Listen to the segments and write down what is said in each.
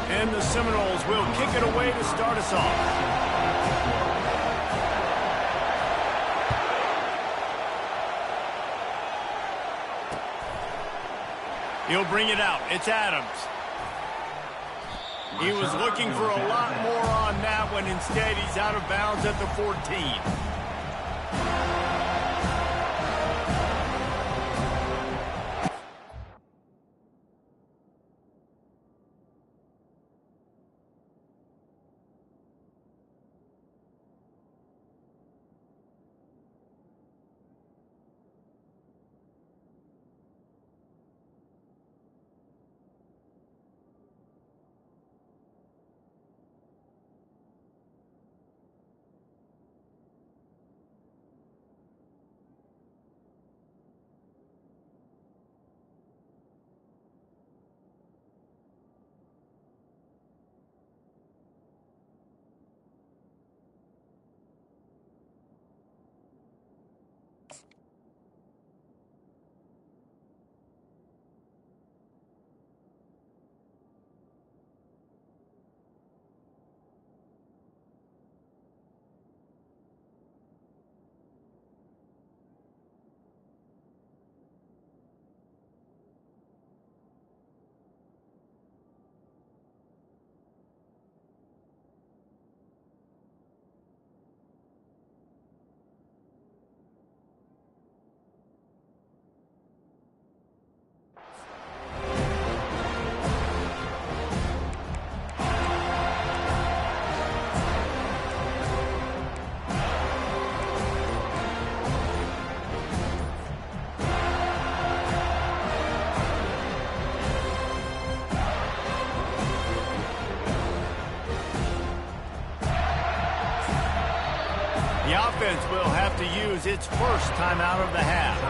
And the Seminoles will kick it away to start us off. He'll bring it out. It's Adams. He was looking for a lot more on that one. Instead, he's out of bounds at the 14. The offense will have to use its first time out of the half.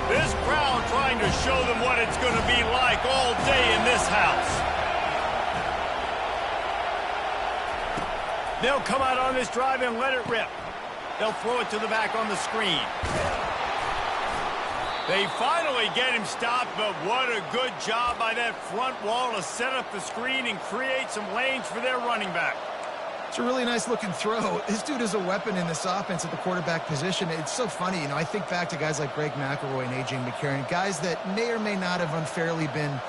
This crowd trying to show them what it's going to be like all day in this house. They'll come out on this drive and let it rip. They'll throw it to the back on the screen. They finally get him stopped, but what a good job by that front wall to set up the screen and create some lanes for their running back. It's a really nice looking throw. This dude is a weapon in this offense at the quarterback position. It's so funny, you know, I think back to guys like Greg McElroy and A.J. McCarron, guys that may or may not have unfairly been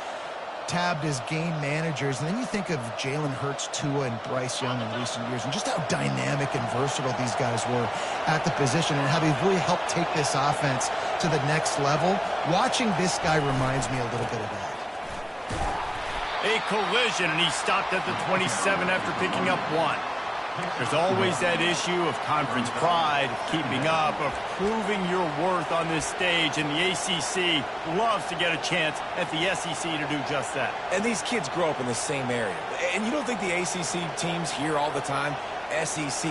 tabbed as game managers, and then you think of Jalen Hurts, Tua, and Bryce Young in recent years, and just how dynamic and versatile these guys were at the position, and how they've really helped take this offense to the next level. Watching this guy reminds me a little bit of that. A collision, and he stopped at the 27 after picking up one. There's always that issue of conference pride, keeping up, of proving your worth on this stage, and the ACC loves to get a chance at the SEC to do just that. And these kids grow up in the same area. And you don't think the ACC teams hear all the time, SEC,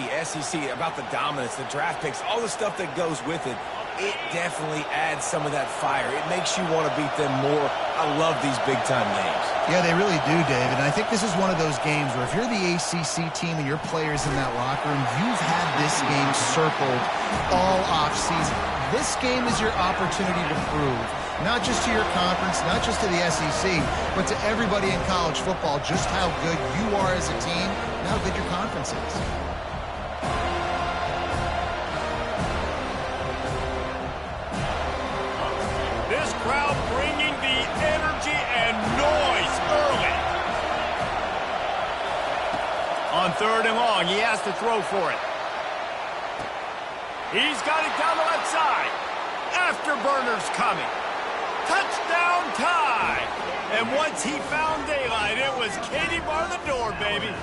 about the dominance, the draft picks, all the stuff that goes with it. It definitely adds some of that fire. It makes you want to beat them more. I love these big-time games. Yeah, they really do, David. And I think this is one of those games where if you're the ACC team and your players in that locker room, you've had this game circled all offseason. This game is your opportunity to prove, not just to your conference, not just to the SEC, but to everybody in college football, just how good you are as a team and how good your conference is. This crowd bringing the energy and noise early. On 3rd and long, he has to throw for it. He's got it down the left side. Afterburners coming. Touchdown tie. And once he found daylight, it was Katie bar the door, baby.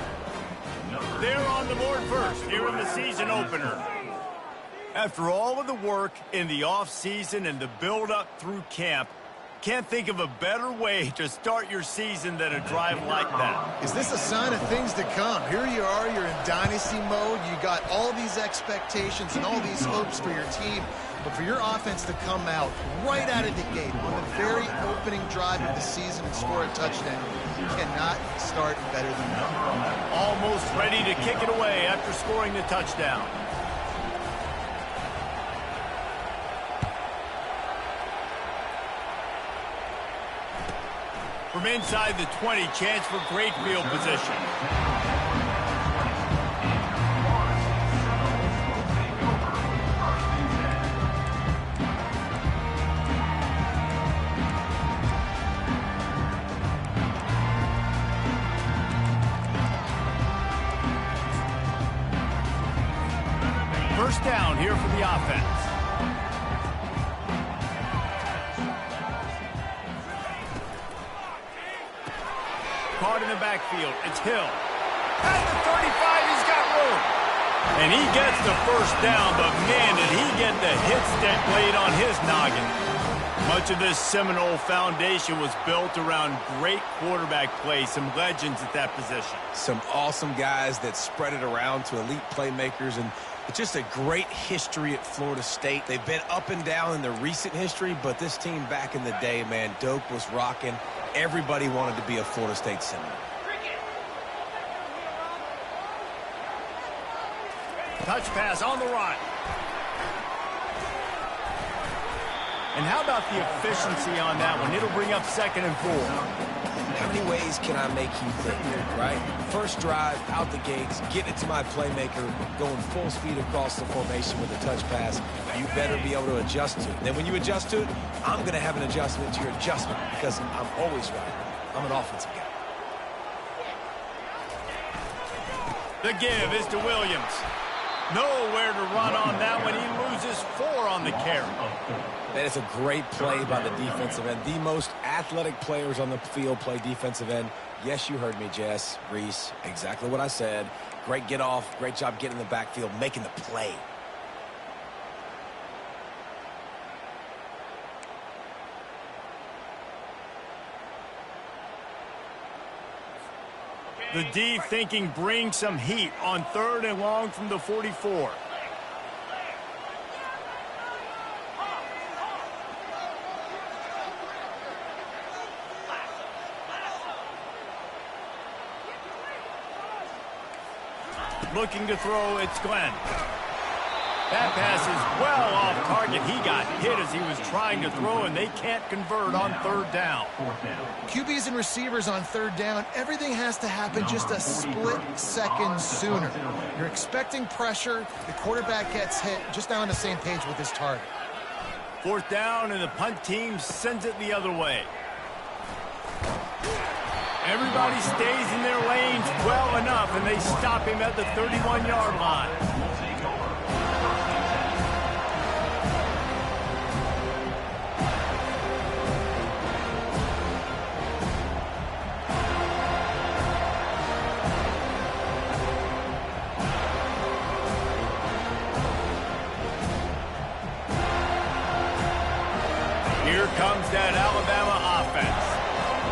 They're on the board first here in the season opener. After all of the work in the offseason and the build-up through camp, Can't think of a better way to start your season than a drive like that. Is this a sign of things to come? Here you are, you're in dynasty mode. You got all these expectations and all these hopes for your team. But for your offense to come out right out of the gate on the very opening drive of the season and score a touchdown, you cannot start better than that. Almost ready to kick it away after scoring the touchdown. From inside the 20, chance for great field position. First down here for the offense. Caught in the backfield. It's Hill. At the 35, he's got room. And he gets the first down, but man, did he get the hit stick laid on his noggin. Much of this Seminole foundation was built around great quarterback play, some legends at that position. Some awesome guys that spread it around to elite playmakers, and it's just a great history at Florida State. They've been up and down in the recent history, but this team back in the day, man, Doak was rocking. Everybody wanted to be a Florida State Seminole. Touch pass on the run. And how about the efficiency on that one? It'll bring up 2nd and 4. How many ways can I make you think, right? First drive, out the gates, getting it to my playmaker, going full speed across the formation with a touch pass. You better be able to adjust to it. Then when you adjust to it, I'm going to have an adjustment to your adjustment because I'm always right. I'm an offensive guy. The give is to Williams. Nowhere to run on that one. He loses 4 on the carry. That is a great play by the defensive end. The most athletic players on the field play defensive end. Yes, you heard me, Jess, Reese. Exactly what I said. Great get off. Great job getting in the backfield, making the play. The D thinking bring some heat on 3rd and long from the 44. Looking to throw, it's Glenn. That pass is well off target. He got hit as he was trying to throw, and they can't convert on 3rd down. QBs and receivers on 3rd down, everything has to happen just a split second sooner. You're expecting pressure. The quarterback gets hit, just now on the same page with his target. 4th down, and the punt team sends it the other way. Everybody stays in their lanes well enough, and they stop him at the 31-yard line. Here comes that Alabama offense.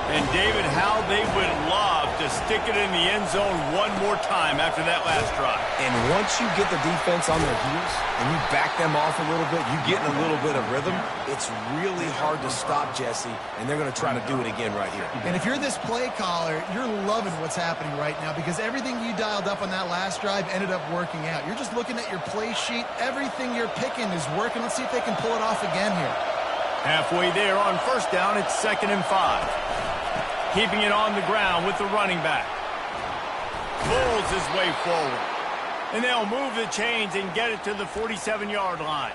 And David, how they would love to stick it in the end zone one more time after that last drive. And once you get the defense on their heels and you back them off a little bit, you get in a little bit of rhythm, it's really hard to stop Jesse, and they're going to try to do it again right here. And if you're this play caller, you're loving what's happening right now because everything you dialed up on that last drive ended up working out. You're just looking at your play sheet. Everything you're picking is working. Let's see if they can pull it off again here. Halfway there on 1st down, it's 2nd and 5. Keeping it on the ground with the running back. Pulls his way forward. And they'll move the chains and get it to the 47-yard line.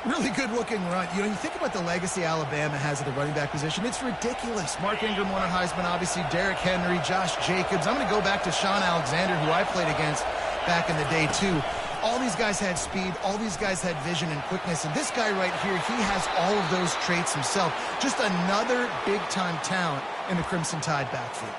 Really good-looking run. You know, you think about the legacy Alabama has at the running back position. It's ridiculous. Mark Ingram won a Heisman, obviously. Derrick Henry, Josh Jacobs. I'm going to go back to Sean Alexander, who I played against back in the day, too. All these guys had speed. All these guys had vision and quickness. And this guy right here, he has all of those traits himself. Just another big-time talent in the Crimson Tide backfield.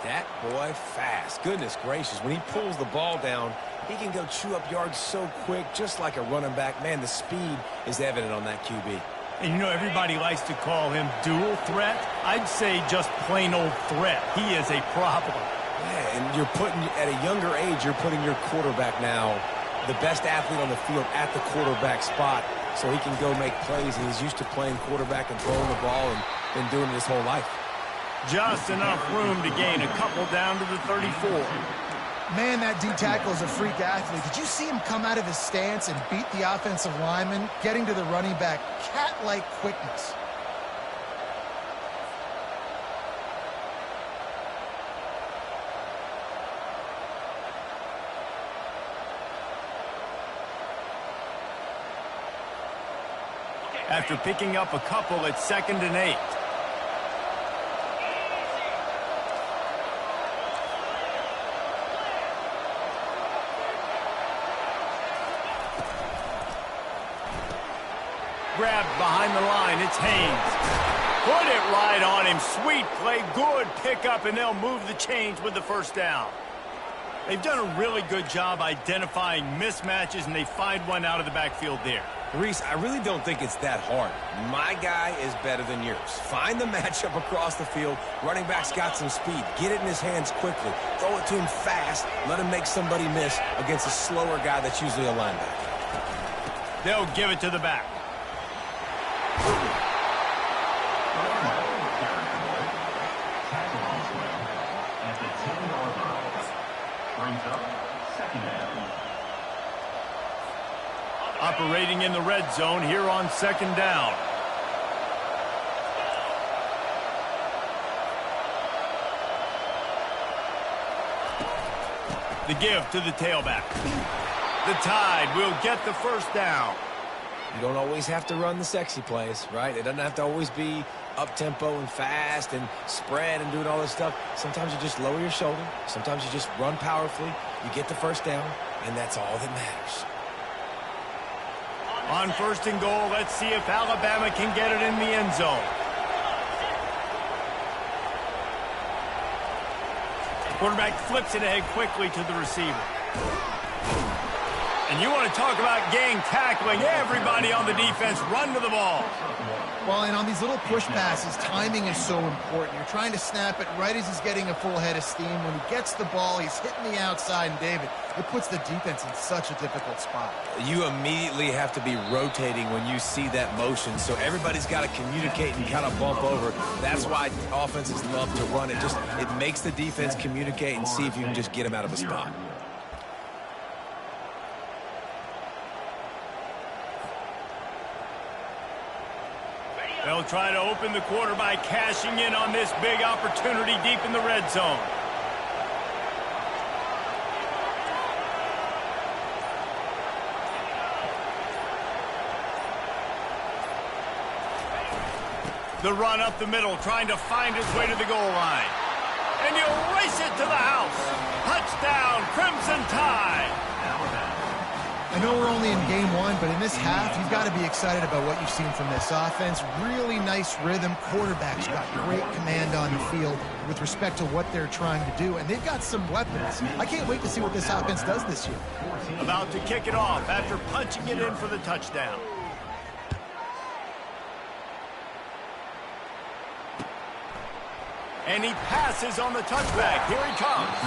That boy fast. Goodness gracious. When he pulls the ball down, he can go chew up yards so quick, just like a running back. Man, the speed is evident on that QB. And you know, everybody likes to call him dual threat. I'd say just plain old threat. He is a problem. Yeah, and you're putting, at a younger age, you're putting your quarterback now, the best athlete on the field, at the quarterback spot, so he can go make plays. And he's used to playing quarterback and throwing the ball and been doing it his whole life. Just enough room to gain a couple down to the 34. Man, that D tackle is a freak athlete. Did you see him come out of his stance and beat the offensive lineman, getting to the running back? Cat-like quickness. After picking up a couple at 2nd and 8. Grabbed behind the line. It's Haynes. Put it right on him. Sweet play. Good pickup, and they'll move the chains with the first down. They've done a really good job identifying mismatches, and they find one out of the backfield there. Reese, I really don't think it's that hard. My guy is better than yours. Find the matchup across the field. Running back's got some speed. Get it in his hands quickly. Throw it to him fast. Let him make somebody miss against a slower guy that's usually a linebacker. They'll give it to the back. Operating in the red zone here on 2nd down. The give to the tailback. The Tide will get the first down. You don't always have to run the sexy plays, right? It doesn't have to always be up-tempo and fast and spread and doing all this stuff. Sometimes you just lower your shoulder. Sometimes you just run powerfully. You get the first down, and that's all that matters. On 1st and goal, let's see if Alabama can get it in the end zone. Quarterback flips it ahead quickly to the receiver. And you want to talk about gang tackling. Everybody on the defense run to the ball. Well, and on these little push passes, timing is so important. You're trying to snap it right as he's getting a full head of steam. When he gets the ball, he's hitting the outside, and David, it puts the defense in such a difficult spot. You immediately have to be rotating when you see that motion, so everybody's got to communicate and kind of bump over. That's why offenses love to run it. It makes the defense communicate and see if you can just get them out of a spot. They'll try to open the quarter by cashing in on this big opportunity deep in the red zone. The run up the middle, trying to find his way to the goal line. And you race it to the house. Touchdown, Crimson Tide. I know we're only in game one, but in this half, you've got to be excited about what you've seen from this offense. Really nice rhythm. Quarterback's got great command on the field with respect to what they're trying to do, and they've got some weapons. I can't wait to see what this offense does this year. About to kick it off after punching it in for the touchdown. And he passes on the touchback. Here he comes.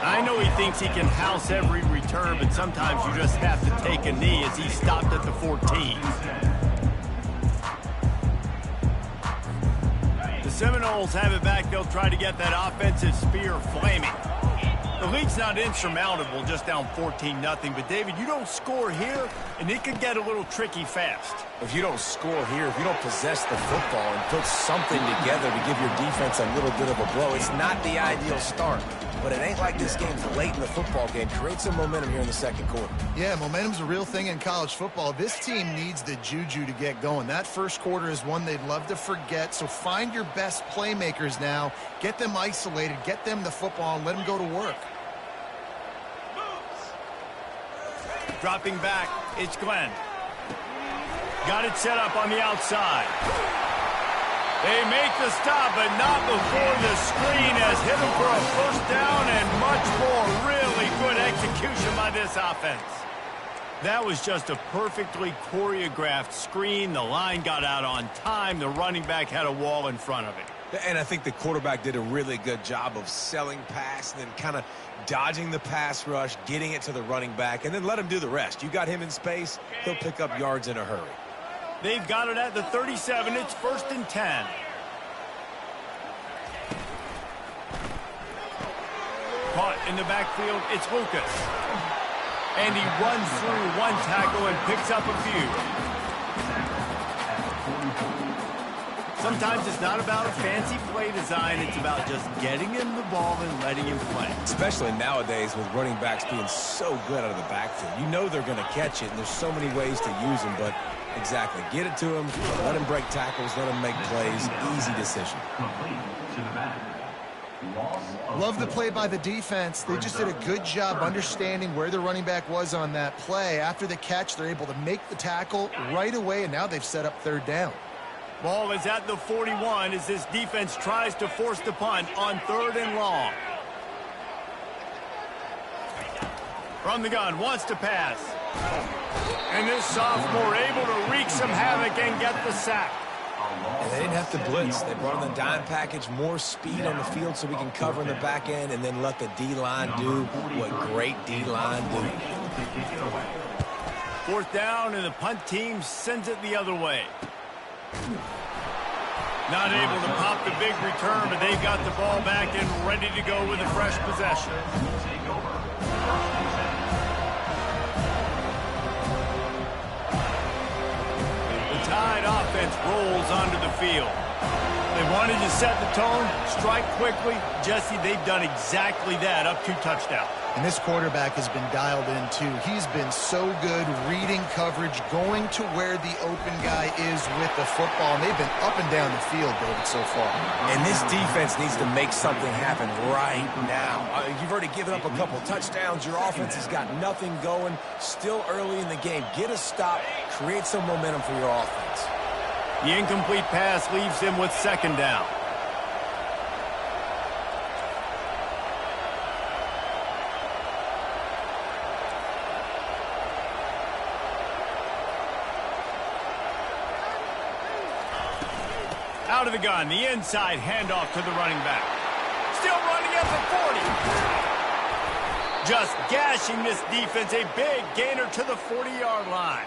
I know he thinks he can house every return, but sometimes you just have to take a knee as he stopped at the 14. The Seminoles have it back. They'll try to get that offensive spear flaming. The lead's not insurmountable, just down 14-0. But, David, you don't score here, and it could get a little tricky fast. If you don't score here, if you don't possess the football and put something together to give your defense a little bit of a blow, it's not the ideal start. But it ain't like this game's late in the football game. Create some momentum here in the second quarter. Yeah, momentum's a real thing in college football. This team needs the juju to get going. That first quarter is one they'd love to forget. So find your best playmakers now. Get them isolated. Get them the football and let them go to work. Dropping back, it's Glenn. Got it set up on the outside. They make the stop, but not before the screen has hit him for a first down and much more. Really good execution by this offense. That was just a perfectly choreographed screen. The line got out on time. The running back had a wall in front of it. And I think the quarterback did a really good job of selling pass and then kind of dodging the pass rush, getting it to the running back, and then let him do the rest. You got him in space, he'll pick up yards in a hurry. They've got it at the 37. It's 1st and 10. Caught in the backfield, it's Lucas. And he runs through one tackle and picks up a few. Sometimes it's not about fancy play design. It's about just getting him the ball and letting him play. Especially nowadays with running backs being so good out of the backfield. You know they're going to catch it, and there's so many ways to use them, but exactly. Get it to him, let him break tackles, let him make plays. Easy decision. Love the play by the defense. They just did a good job understanding where the running back was on that play. After the catch, they're able to make the tackle right away, and now they've set up 3rd down. Ball is at the 41 as this defense tries to force the punt on 3rd and long. From the gun, wants to pass. And this sophomore able to wreak some havoc and get the sack. And they didn't have to blitz. They brought in the dime package, more speed on the field so we can cover in the back end and then let the D-line do what great D-line do. 4th down, and the punt team sends it the other way. Not able to pop the big return, but they've got the ball back and ready to go with a fresh possession. The Tide offense rolls onto the field. They wanted to set the tone, strike quickly. Jesse, they've done exactly that, up 2 touchdowns. And this quarterback has been dialed in, too. He's been so good reading coverage, going to where the open guy is with the football. And they've been up and down the field, David, so far. And this defense needs to make something happen right now. You've already given up a couple touchdowns. Your offense has got nothing going. Still early in the game. Get a stop. Create some momentum for your offense. The incomplete pass leaves him with 2nd down. Out of the gun, the inside handoff to the running back. Still running at the 40. Just gashing this defense, a big gainer to the 40-yard line.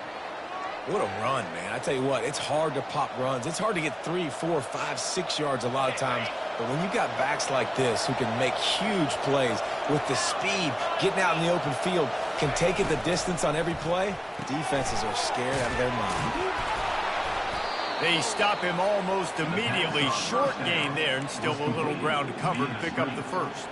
What a run, man. I tell you what, it's hard to pop runs. It's hard to get 3, 4, 5, 6 yards a lot of times. But when you got backs like this who can make huge plays with the speed, getting out in the open field, can take it the distance on every play, defenses are scared out of their mind. They stop him almost immediately. Short gain there, and still a little ground to cover to pick up the 1st.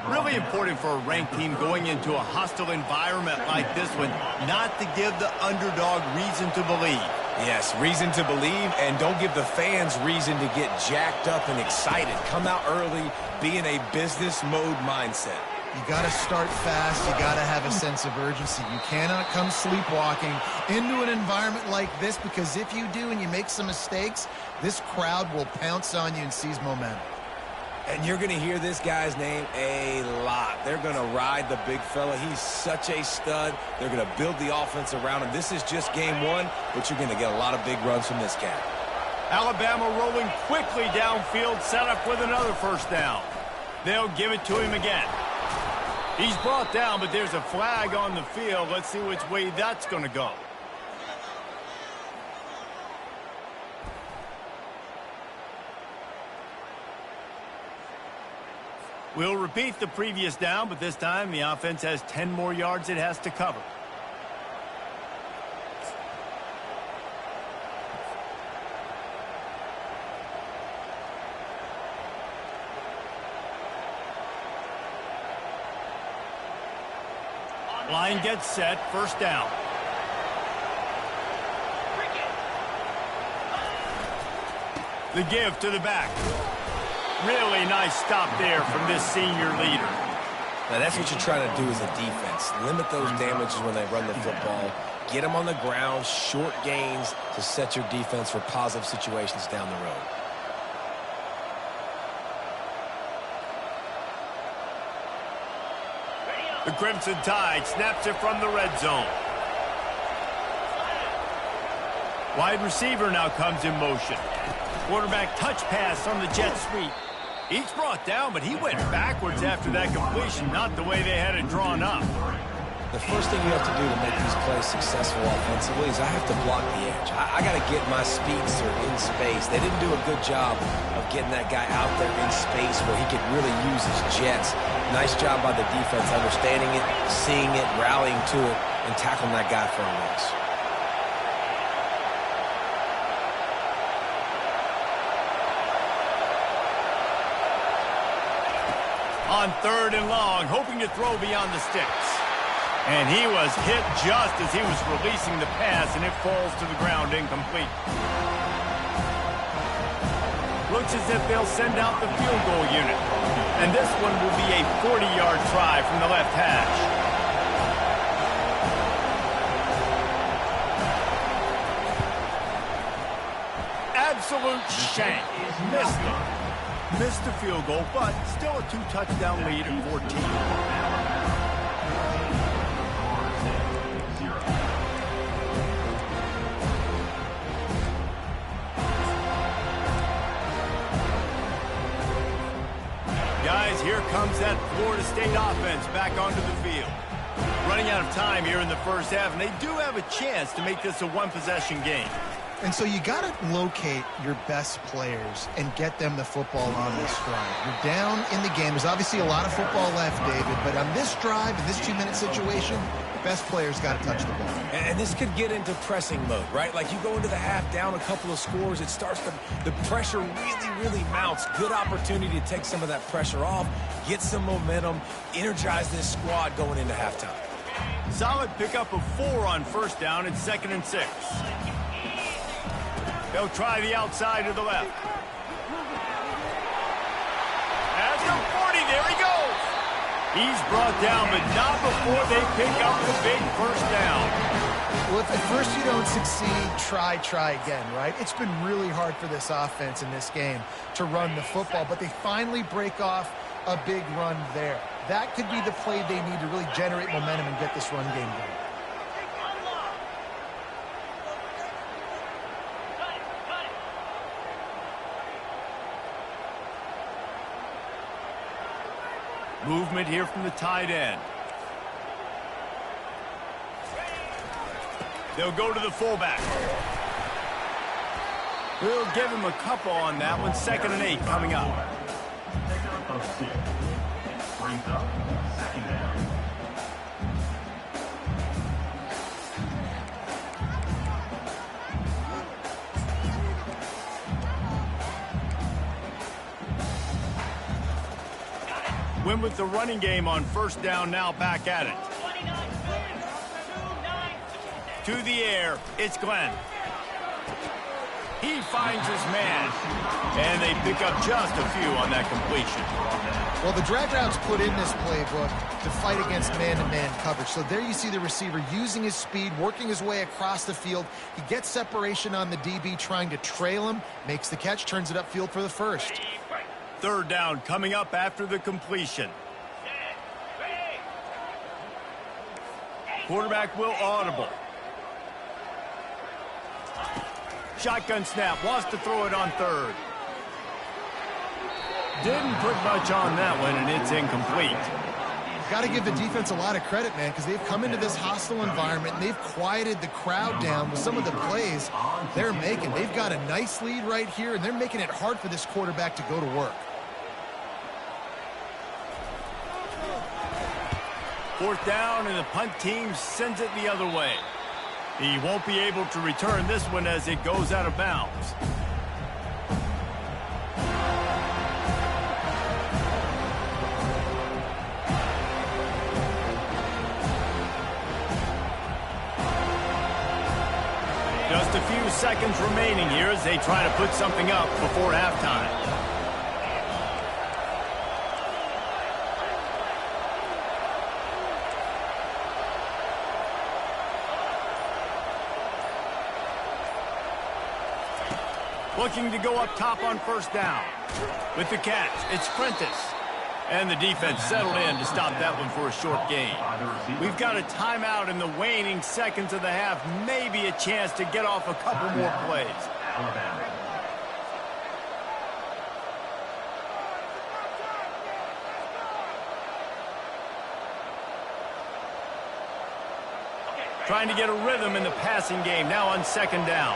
Really important for a ranked team going into a hostile environment like this one, not to give the underdog reason to believe. Yes, reason to believe, and don't give the fans reason to get jacked up and excited. Come out early, be in a business mode mindset. You got to start fast. You got to have a sense of urgency. You cannot come sleepwalking into an environment like this, because if you do and you make some mistakes, this crowd will pounce on you and seize momentum. And you're going to hear this guy's name a lot. They're going to ride the big fella. He's such a stud. They're going to build the offense around him. This is just game 1, but you're going to get a lot of big runs from this guy. Alabama rolling quickly downfield, set up with another 1st down. They'll give it to him again. He's brought down, but there's a flag on the field. Let's see which way that's going to go. We'll repeat the previous down, but this time the offense has 10 more yards it has to cover. Line gets set, 1st down. The give to the back. Really nice stop there from this senior leader. Now that's what you're trying to do as a defense. Limit those damages when they run the football. Get them on the ground, short gains to set your defense for positive situations down the road. The Crimson Tide snaps it from the red zone. Wide receiver now comes in motion. Quarterback touch pass on the jet sweep. He's brought down, but he went backwards after that completion, not the way they had it drawn up. The first thing you have to do to make these plays successful offensively is I have to block the edge. I got to get my speedster in space. They didn't do a good job of getting that guy out there in space where he could really use his jets. Nice job by the defense understanding it, seeing it, rallying to it, and tackling that guy for a loss. On 3rd and long, hoping to throw beyond the sticks. And he was hit just as he was releasing the pass, and it falls to the ground incomplete. Looks as if they'll send out the field goal unit. And this one will be a 40-yard try from the left hash. Absolute shank. Missed it. Missed the field goal, but still a 2-touchdown lead at 14. Guys, here comes that Florida State offense back onto the field. Running out of time here in the first half, and they do have a chance to make this a one-possession game. And so you got to locate your best players and get them the football on this drive. You're down in the game. There's obviously a lot of football left, David, but on this drive, in this 2-minute situation, the best players got to touch the ball. And this could get into pressing mode, right? Like you go into the half down a couple of scores, it starts to, the pressure really mounts. Good opportunity to take some of that pressure off, get some momentum, energize this squad going into halftime. Solid pickup of 4 on 1st down. It's 2nd and 6. They'll try the outside to the left. At the 40, there he goes. He's brought down, but not before they pick up the big 1st down. Well, if at first you don't succeed, try again, right? It's been really hard for this offense in this game to run the football, but they finally break off a big run there. That could be the play they need to really generate momentum and get this run game going. Movement here from the tight end. They'll go to the fullback. We'll give him a couple on that one. 2nd and 8 coming up. Win with the running game on 1st down, now back at it. To the air, it's Glenn. He finds his man, and they pick up just a few on that completion. Well, the drag routes put in this playbook to fight against man-to-man coverage. So there you see the receiver using his speed, working his way across the field. He gets separation on the DB, trying to trail him, makes the catch, turns it upfield for the 1st. 3rd down coming up after the completion. Quarterback will audible. Shotgun snap, wants to throw it on 3rd. Didn't put much on that one, and it's incomplete. Got to give the defense a lot of credit, man, because they've come into this hostile environment, and they've quieted the crowd down with some of the plays they're making. They've got a nice lead right here, and they're making it hard for this quarterback to go to work. 4th down, and the punt team sends it the other way. He won't be able to return this one as it goes out of bounds. Just a few seconds remaining here as they try to put something up before halftime. Looking to go up top on 1st down. With the catch, it's Prentice. And the defense settled in to stop that one for a short gain. We've got a timeout in the waning seconds of the half. Maybe a chance to get off a couple more plays. Trying to get a rhythm in the passing game now on second down.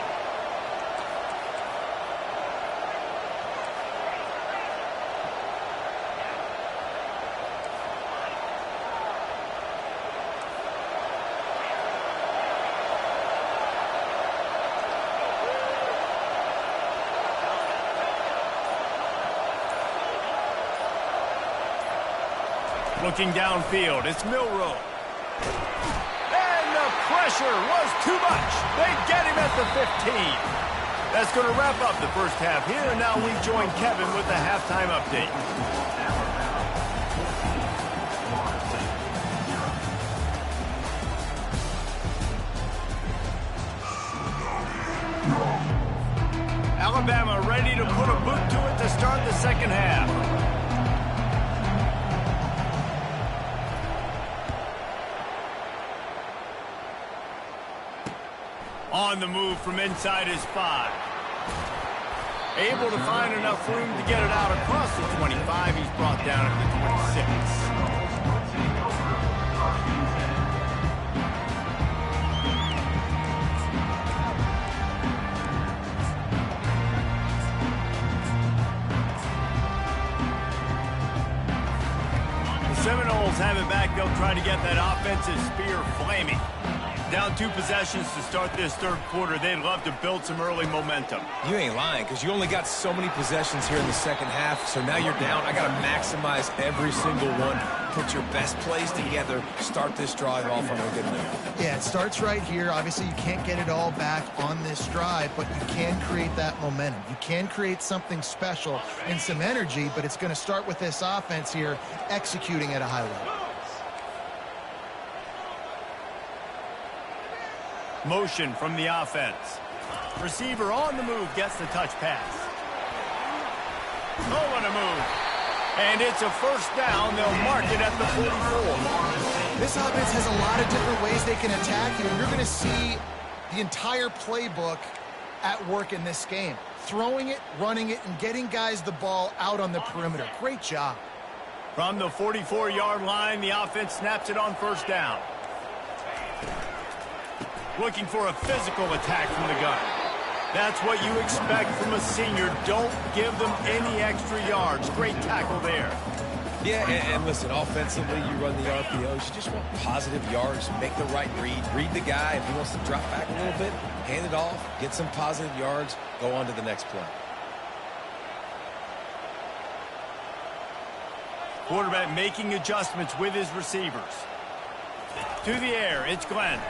Looking downfield, it's Milroe. And the pressure was too much. They get him at the 15. That's going to wrap up the first half here, and now we join Kevin with the halftime update. Alabama ready to put a boot to it to start the second half. On the move from inside his 5. Able to find enough room to get it out across the 25. He's brought down at the 26. The Seminoles have it back. They'll try to get that offensive spear flaming. Down 2 possessions to start this third quarter. They'd love to build some early momentum. You ain't lying, because you only got so many possessions here in the second half, so now you're down. I got to maximize every single one. Put your best plays together. Start this drive off on a good note. Yeah, it starts right here. Obviously, you can't get it all back on this drive, but you can create that momentum. You can create something special and some energy, but it's going to start with this offense here executing at a high level. Motion from the offense. Receiver on the move gets the touch pass. Oh, what a move. And it's a first down. They'll mark it at the 44. This offense has a lot of different ways they can attack you. You're going to see the entire playbook at work in this game. Throwing it, running it, and getting guys the ball out on the perimeter. Great job. From the 44-yard line, the offense snaps it on first down. Looking for a physical attack from the gun. That's what you expect from a senior. Don't give them any extra yards. Great tackle there. Yeah, and listen, offensively, you run the RPOs. You just want positive yards. Make the right read. Read the guy. If he wants to drop back a little bit, hand it off, get some positive yards, go on to the next play. Quarterback making adjustments with his receivers. To the air, it's Glenn.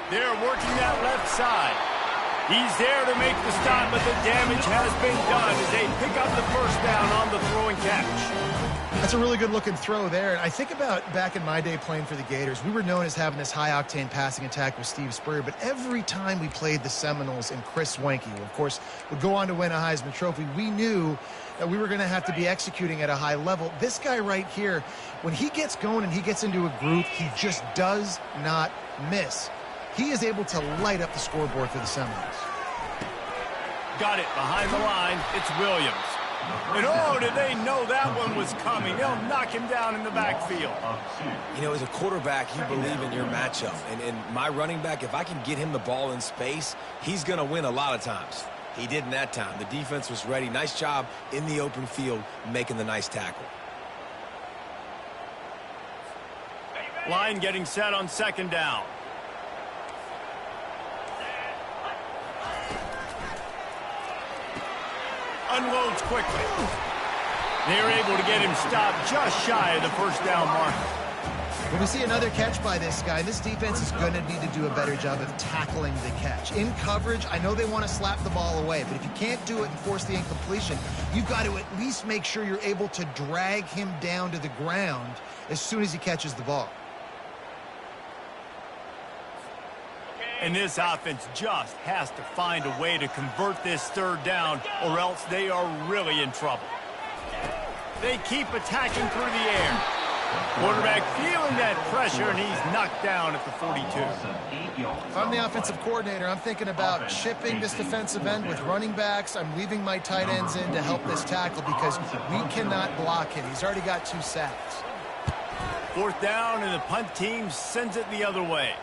They're working that left side. He's there to make the stop, but the damage has been done as they pick up the first down on the throwing catch. That's a really good-looking throw there. And I think about back in my day playing for the Gators, we were known as having this high-octane passing attack with Steve Spurrier, but every time we played the Seminoles and Chris Wenke, who, of course, would go on to win a Heisman Trophy, we knew that we were going to have to be executing at a high level. This guy right here, when he gets going and he gets into a groove, he just does not miss. He is able to light up the scoreboard for the Seminoles. Got it behind the line. It's Williams. And oh, did they know that one was coming? They'll knock him down in the backfield. You know, as a quarterback, you believe in your matchup. And my running back, if I can get him the ball in space, he's going to win a lot of times. He didn't that time. The defense was ready. Nice job in the open field making the nice tackle. Line getting set on second down. Unloads quickly. They're able to get him stopped just shy of the first down mark. When we see another catch by this guy, this defense is going to need to do a better job of tackling the catch. In coverage, I know they want to slap the ball away, but if you can't do it and force the incompletion, you've got to at least make sure you're able to drag him down to the ground as soon as he catches the ball. And this offense just has to find a way to convert this third down, or else they are really in trouble. They keep attacking through the air. Quarterback feeling that pressure, and he's knocked down at the 42. If I'm the offensive coordinator, I'm thinking about chipping this defensive end with running backs. I'm leaving my tight ends in to help this tackle because we cannot block him. He's already got 2 sacks. 4th down, and the punt team sends it the other way.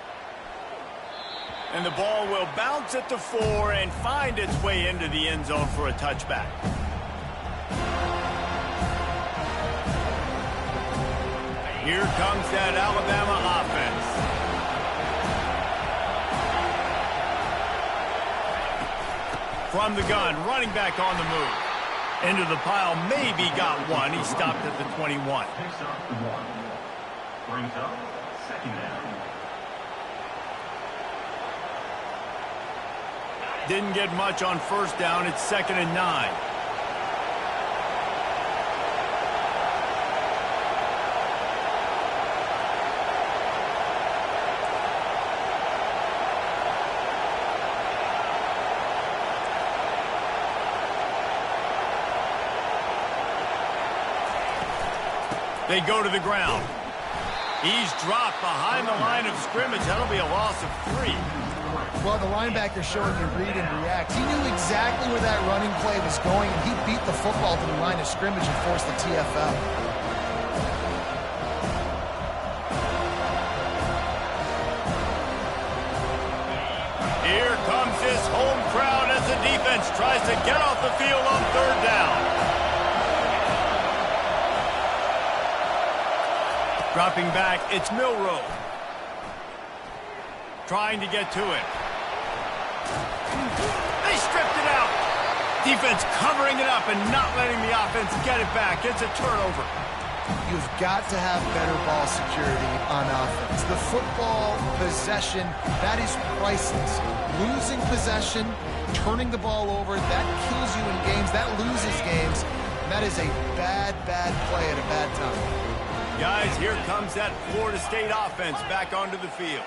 And the ball will bounce at the 4 and find its way into the end zone for a touchback. Here comes that Alabama offense. From the gun, running back on the move. Into the pile, maybe got one. He stopped at the 21. Brings up 2nd down. Didn't get much on 1st down. It's 2nd and 9. They go to the ground. He's dropped behind the line of scrimmage. That'll be a loss of 3. Well, the linebacker's showing you read and react. He knew exactly where that running play was going, and he beat the football to the line of scrimmage and forced the TFL. Here comes this home crowd as the defense tries to get off the field on 3rd down. Dropping back, it's Milroe. Trying to get to it. They stripped it out. Defense covering it up and not letting the offense get it back. It's a turnover. You've got to have better ball security on offense. The football possession, that is priceless. Losing possession, turning the ball over, that kills you in games. That loses games. And that is a bad, bad play at a bad time. Guys, here comes that Florida State offense back onto the field.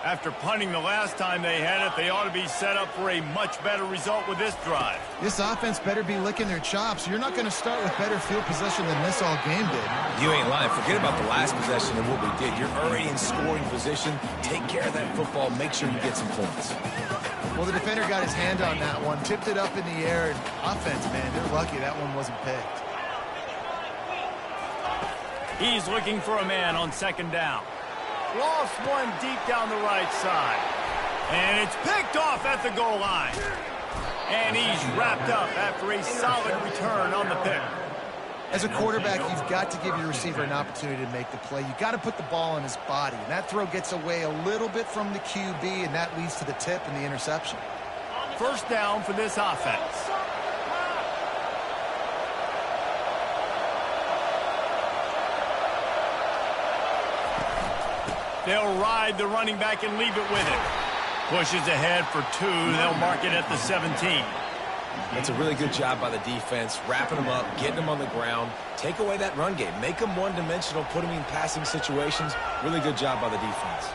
After punting the last time they had it, they ought to be set up for a much better result with this drive. This offense better be licking their chops. You're not going to start with better field possession than this all game did. You ain't lying. Forget about the last possession and what we did. You're already in scoring position. Take care of that football. Make sure you get some points. Well, the defender got his hand on that one, tipped it up in the air, and offense, man, they're lucky that one wasn't picked. He's looking for a man on 2nd down. Lost one deep down the right side. And it's picked off at the goal line. And he's wrapped up after a solid return on the pick. As a quarterback, you've got to give your receiver an opportunity to make the play. You've got to put the ball on his body. And that throw gets away a little bit from the QB, and that leads to the tip and the interception. 1st down for this offense. They'll ride the running back and leave it with it. Pushes ahead for 2. They'll mark it at the 17. That's a really good job by the defense, wrapping them up, getting them on the ground. Take away that run game. Make them one-dimensional, put them in passing situations. Really good job by the defense.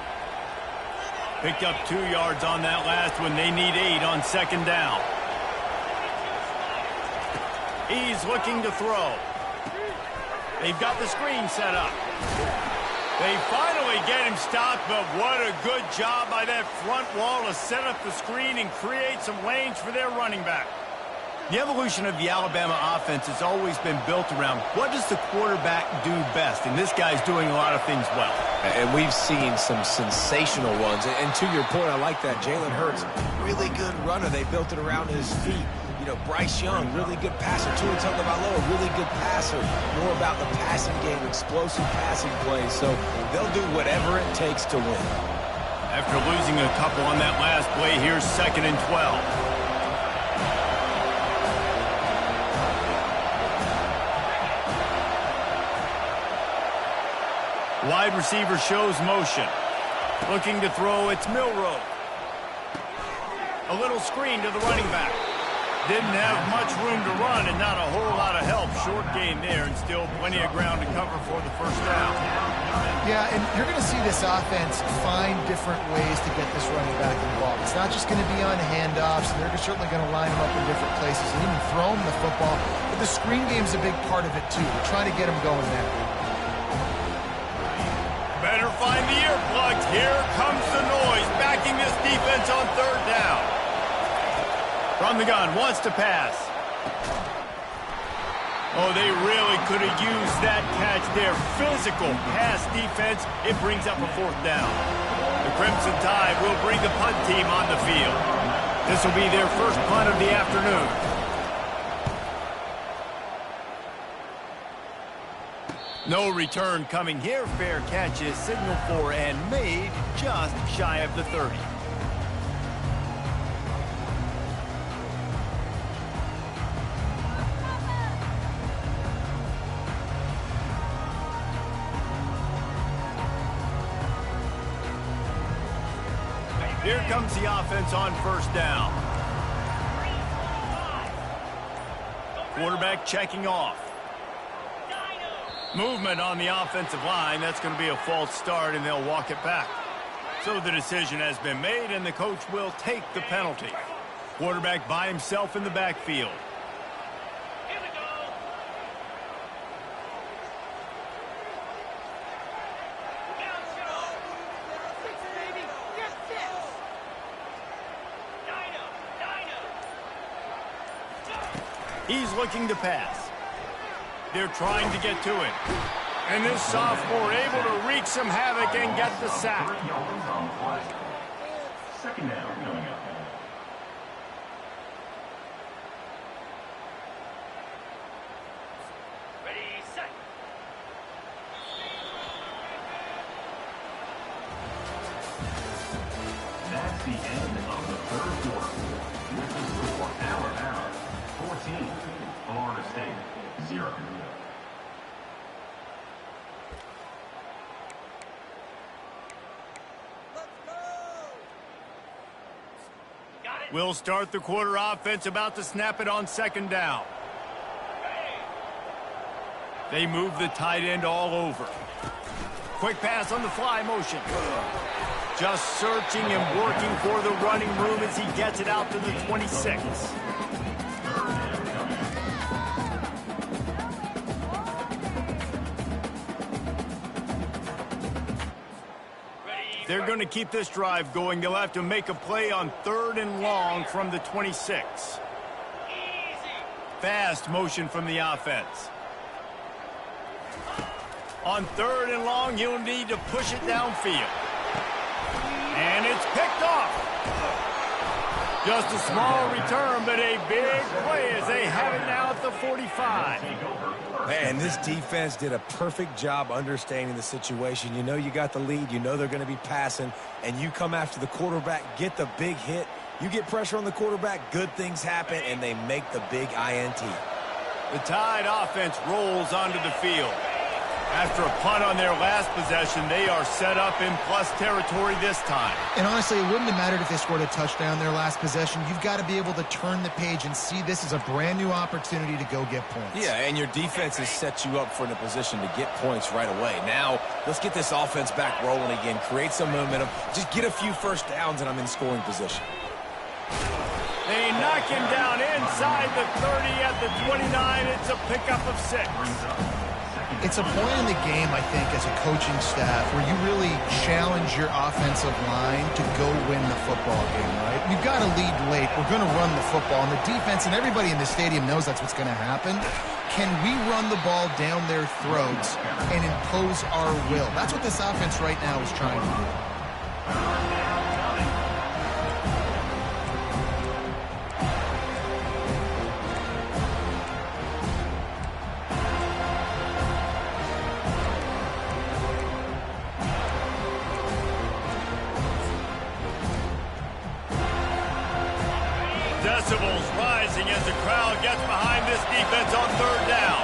Picked up 2 yards on that last one. They need 8 on 2nd down. He's looking to throw. They've got the screen set up. They finally get him stopped, but what a good job by that front wall to set up the screen and create some lanes for their running back. The evolution of the Alabama offense has always been built around what does the quarterback do best, and this guy's doing a lot of things well. And we've seen some sensational ones. And to your point, I like that. Jalen Hurts, really good runner. They built it around his feet. You know, Bryce Young, really good passer. Tua Tagovailoa, really good passer. More about the passing game, explosive passing plays. So they'll do whatever it takes to win. After losing a couple on that last play, here's 2nd and 12. Wide receiver shows motion. Looking to throw, it's Milroe. A little screen to the running back. Didn't have much room to run and not a whole lot of help. Short gain there and still plenty of ground to cover for the 1st down. Yeah, and you're going to see this offense find different ways to get this running back involved. It's not just going to be on handoffs. They're certainly going to line them up in different places and even throw them the football. But the screen game's a big part of it, too. We're trying to get them going there. Better find the earplugs. Here comes the noise, backing this defense on third down. From the gun, wants to pass. Oh, they really could have used that catch there. Physical pass defense. It brings up a fourth down. The Crimson Tide will bring the punt team on the field. This will be their first punt of the afternoon. No return coming here. Fair catch is signaled for and made just shy of the 30. Here comes the offense on first down. Quarterback checking off. Movement on the offensive line. That's going to be a false start, and they'll walk it back. So the decision has been made, and the coach will take the penalty. Quarterback by himself in the backfield. He's looking to pass. They're trying to get to it. And this sophomore able to wreak some havoc and get the sack. Second down coming up. Ready, set. That's the end of the third quarter. With the score, Alabama 14, Florida State 0. We'll start the quarter offense, about to snap it on second down. They move the tight end all over. Quick pass on the fly motion. Just searching and working for the running room as he gets it out to the 26. They're going to keep this drive going. They'll have to make a play on 3rd and long from the 26. Fast motion from the offense. On 3rd and long, you'll need to push it downfield. And it's picked off. Just a small return, but a big play as they have it now at the 45. Man, this defense did a perfect job understanding the situation. You know you got the lead. You know they're going to be passing. And you come after the quarterback, get the big hit. You get pressure on the quarterback, good things happen, and they make the big INT. The Tide offense rolls onto the field. After a punt on their last possession, they are set up in plus territory this time. And honestly, it wouldn't have mattered if they scored a touchdown their last possession. You've got to be able to turn the page and see this as a brand new opportunity to go get points. Yeah, and your defense has set you up for a position to get points right away. Now, let's get this offense back rolling again, create some momentum, just get a few first downs, and I'm in scoring position. They knock him down inside the 30 at the 29. It's a pickup of 6. It's a point in the game, I think, as a coaching staff where you really challenge your offensive line to go win the football game, right? We've got to lead late. We're going to run the football. And the defense and everybody in the stadium knows that's what's going to happen. Can we run the ball down their throats and impose our will? That's what this offense right now is trying to do. Decibels rising as the crowd gets behind this defense on 3rd down.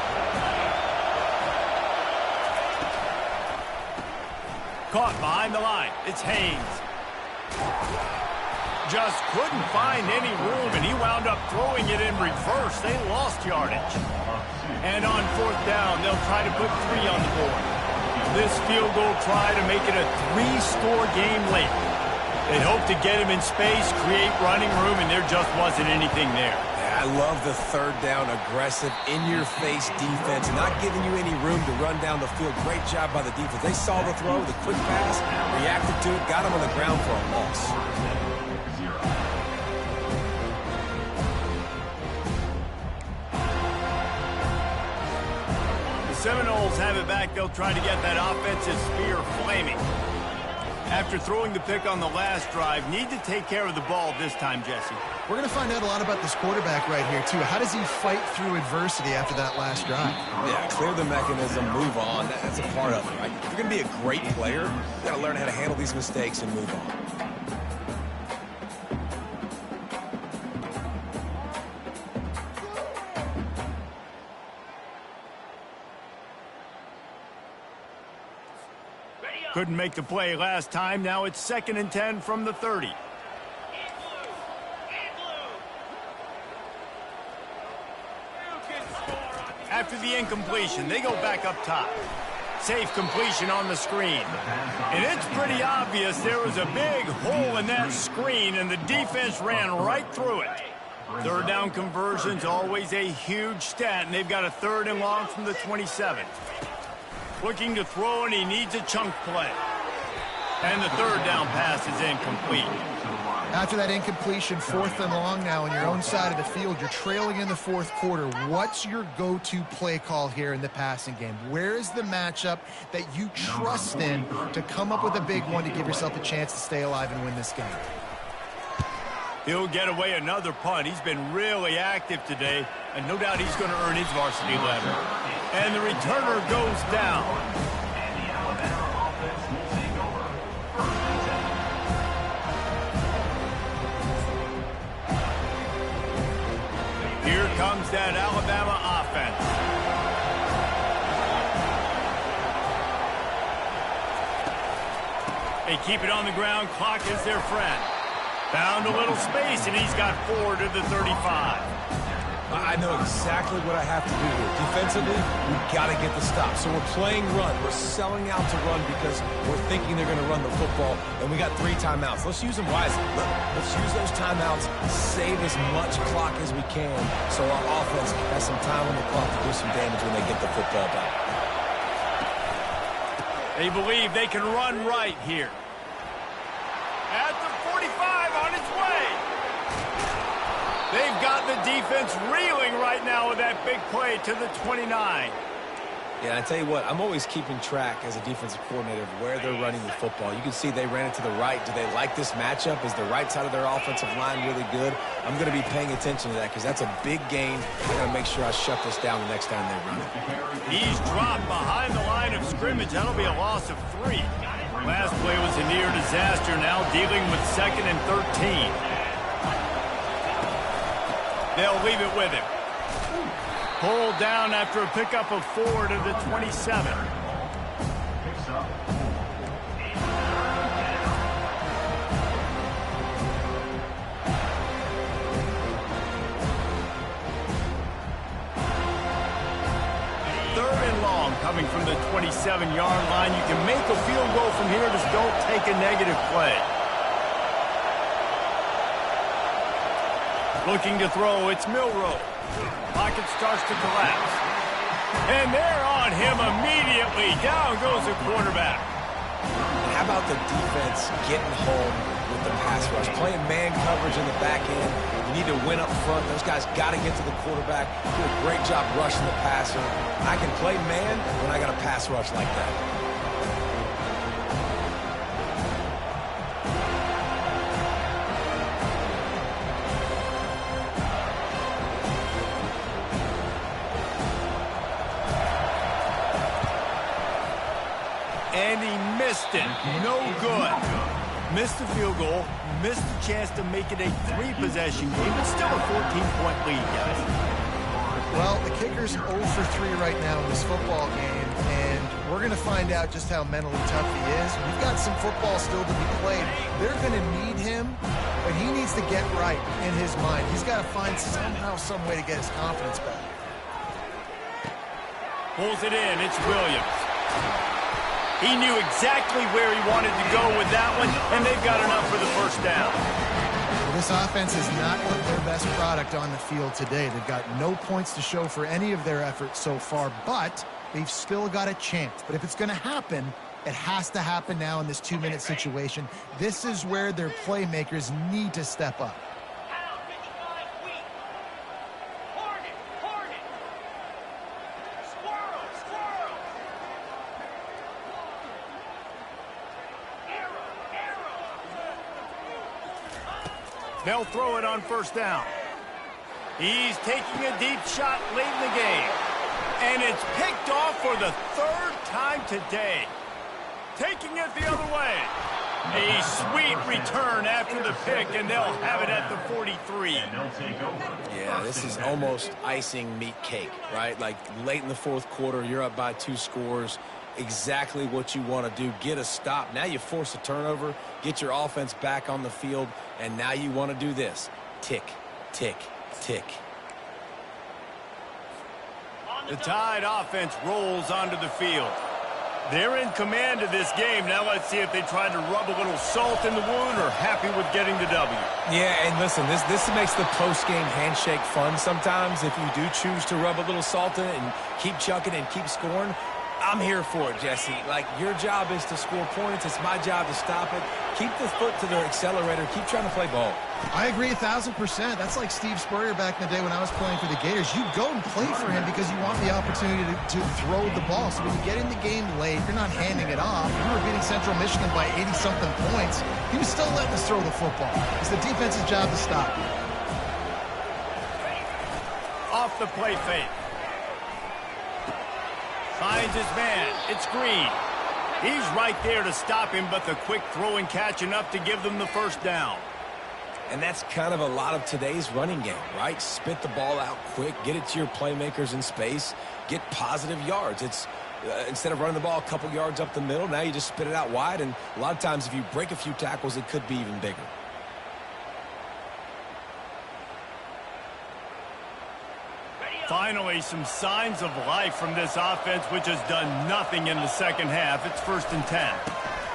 Caught behind the line. It's Haynes. Just couldn't find any room, and he wound up throwing it in reverse. They lost yardage. And on 4th down, they'll try to put 3 on the board. this field goal try to make it a 3-score game late. They hoped to get him in space, create running room, and there just wasn't anything there. I love the third down, aggressive, in-your-face defense, not giving you any room to run down the field. Great job by the defense. They saw the throw, the quick pass, reacted to it, got him on the ground for a loss. The Seminoles have it back. They'll try to get that offensive spear flaming. After throwing the pick on the last drive, need to take care of the ball this time, Jesse. We're going to find out a lot about this quarterback right here, too. How does he fight through adversity after that last drive? Yeah, clear the mechanism, move on. That's a part of it, right? If you're going to be a great player, you've got to learn how to handle these mistakes and move on. Couldn't make the play last time. Now it's 2nd and 10 from the 30. After the incompletion, they go back up top. Safe completion on the screen. And it's pretty obvious there was a big hole in that screen, and the defense ran right through it. Third down conversion's always a huge stat, and they've got a 3rd and long from the 27. Looking to throw, and he needs a chunk play. And the 3rd down pass is incomplete. After that incompletion, 4th and long now on your own side of the field, you're trailing in the 4th quarter. What's your go-to play call here in the passing game? Where is the matchup that you trust in to come up with a big one to give yourself a chance to stay alive and win this game? He'll get away another punt. He's been really active today, and no doubt he's going to earn his varsity letter. And the returner goes down. And the Alabama offense will take over. 1st and 10. Here comes that Alabama offense. They keep it on the ground. Clock is their friend. Found a little space, and he's got 4 to the 35. I know exactly what I have to do here. Defensively, we've got to get the stop. So we're playing run. We're selling out to run because we're thinking they're going to run the football, and we got 3 timeouts. Let's use them wisely. Let's use those timeouts, save as much clock as we can so our offense has some time on the clock to do some damage when they get the football back. They believe they can run right here. At the 45, on its way. They've got the defense reeling right now with that big play to the 29. Yeah, I tell you what, I'm always keeping track as a defensive coordinator of where they're running the football. You can see they ran it to the right. Do they like this matchup? Is the right side of their offensive line really good? I'm going to be paying attention to that because that's a big gain. I got to make sure I shut this down the next time they run it. He's dropped behind the line of scrimmage. That'll be a loss of 3. Last play was a near disaster. Now dealing with 2nd and 13. They'll leave it with him. Pulled down after a pickup of 4 to the 27. Picks up. Third and long coming from the 27-yard line. You can make a field goal from here. Just don't take a negative play. Looking to throw, it's Milroe. Pocket starts to collapse. And they're on him immediately. Down goes the quarterback. And how about the defense getting home with the pass rush? Playing man coverage in the back end. You need to win up front. Those guys got to get to the quarterback. Do a great job rushing the passer. I can play man when I got a pass rush like that. And he missed it. No good. Missed the field goal. Missed the chance to make it a 3-possession game. But still a 14-point lead, guys. Well, the kicker's 0 for 3 right now in this football game, and we're going to find out just how mentally tough he is. We've got some football still to be played. They're going to need him, but he needs to get right in his mind. He's got to find somehow, some way to get his confidence back. Pulls it in. It's Williams. He knew exactly where he wanted to go with that one, and they've got enough for the first down. Well, this offense has not put their best product on the field today. They've got no points to show for any of their efforts so far, but they've still got a chance. But if it's going to happen, it has to happen now in this 2-minute situation. This is where their playmakers need to step up. They'll throw it on first down. He's taking a deep shot late in the game. And it's picked off for the 3rd time today. Taking it the other way. A sweet return after the pick, and they'll have it at the 43. Yeah, this is almost icing meat cake, right? Like late in the 4th quarter, you're up by 2 scores. Exactly what you want to do. Get a stop. Now you force a turnover, get your offense back on the field, and now you want to do this. Tick, tick, tick. The Tide offense rolls onto the field. They're in command of this game. Now let's see if they try to rub a little salt in the wound or happy with getting the W. Yeah, and listen, this makes the post-game handshake fun sometimes. If you do choose to rub a little salt in it and keep chucking and keep scoring, I'm here for it, Jesse. Like, your job is to score points. It's my job to stop it. Keep the foot to the accelerator. Keep trying to play ball. I agree 1,000%. That's like Steve Spurrier back in the day when I was playing for the Gators. You go and play for him because you want the opportunity to throw the ball. So when you get in the game late, you're not handing it off. You were beating Central Michigan by 80-something points. He was still letting us throw the football. It's the defense's job to stop. Off the play fake. Finds his man. It's Green. He's right there to stop him, but the quick throw and catch enough to give them the first down. And that's kind of a lot of today's running game, right? Spit the ball out quick, get it to your playmakers in space, get positive yards. It's instead of running the ball a couple yards up the middle, now you just spit it out wide, and a lot of times if you break a few tackles, it could be even bigger. Finally, some signs of life from this offense, which has done nothing in the second half. It's 1st and 10.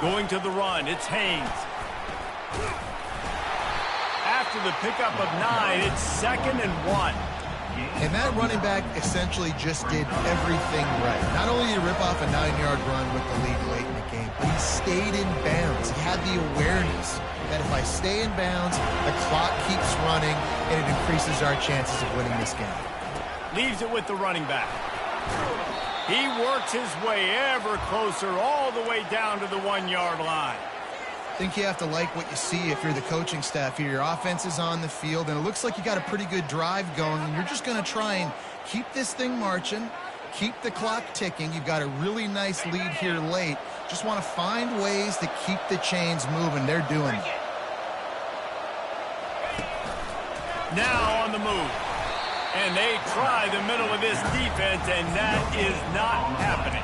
Going to the run, it's Haynes. After the pickup of 9, it's 2nd and 1. And that running back essentially just did everything right. Not only did he rip off a 9-yard run with the lead late in the game, but he stayed in bounds. He had the awareness that if I stay in bounds, the clock keeps running, and it increases our chances of winning this game. Leaves it with the running back. He works his way ever closer all the way down to the 1-yard line. I think you have to like what you see if you're the coaching staff here. Your offense is on the field, and it looks like you got a pretty good drive going, and you're just going to try and keep this thing marching, keep the clock ticking. You've got a really nice lead here late. Just want to find ways to keep the chains moving. They're doing it. Now on the move. And they try the middle of this defense, and that is not happening.